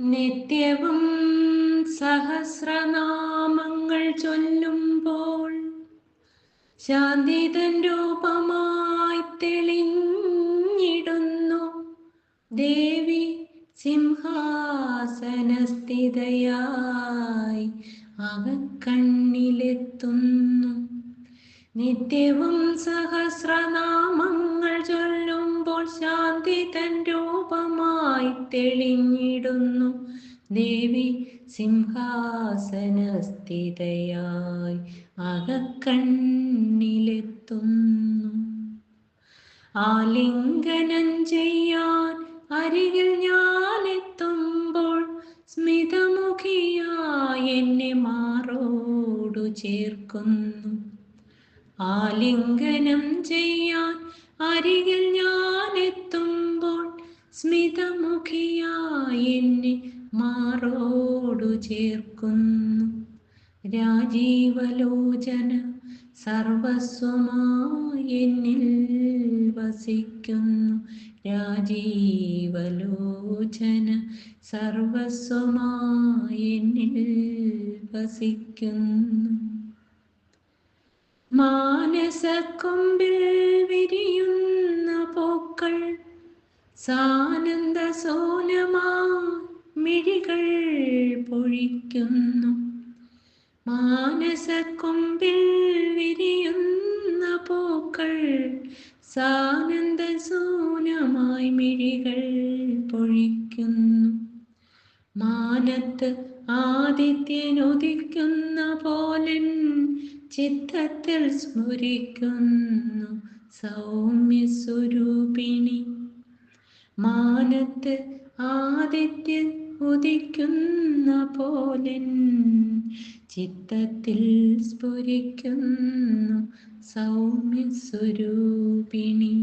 നിത്യവും സഹസ്രനാമങ്ങൾ ചൊല്ലുമ്പോൾ ശാന്തി തൻ രൂപമായി തെളിഞ്ഞിടുന്നു. ദേവി സിംഹാസനസ്ഥിതയായി അകക്കണ്ണിലെത്തുന്നു. നിത്യവും സഹസ്രനാമങ്ങൾ ചൊല്ലുമ്പോൾ ശാന്തി തൻ രൂപമായി തെളിഞ്ഞിടുന്നു. ദേവി സിംഹാസനസ്ഥിതയായി അകക്കണ്ണിലെത്തുന്നു. ആലിംഗനം ചെയ്യാൻ അരികിൽ ഞാനെത്തുമ്പോൾ സ്മിതമുഖിയായി എന്നെ മാറോടു ചേർക്കുന്നു. ആലിംഗനം ചെയ്യാൻ അരികിൽ ഞാനെത്തുമ്പോൾ സ്മിതമുഖിയായി എന്നെ മാറോടു ചേർക്കുന്നു. രാജീവലോചന സർവസ്വമായി എന്നിൽ വസിക്കുന്നു. രാജീവലോചന സർവസ്വമായി എന്നിൽ വസിക്കുന്നു. മാനസക്കൊമ്പിൽ വിരിയുന്ന പൂക്കൾ സാനന്ദ സോനമായി മിഴികൾ പൊഴിക്കുന്നു. മാനസക്കൊമ്പിൽ വിരിയുന്ന പൂക്കൾ സാനന്ദ സോനമായി മിഴികൾ പൊഴിക്കുന്നു. മാനത്ത് ആദിത്യനുദിക്കുന്ന പോലൻ ചിത്തത്തിൽ സ്മരിക്കുന്നു സൗമ്യസ്വരൂപിണി. മാനത്ത് ആദിത്യൻ ഉദിക്കുന്ന പോലൻ ചിത്തത്തിൽ സ്ഫുരിക്കുന്നു സൗമ്യസ്വരൂപിണി.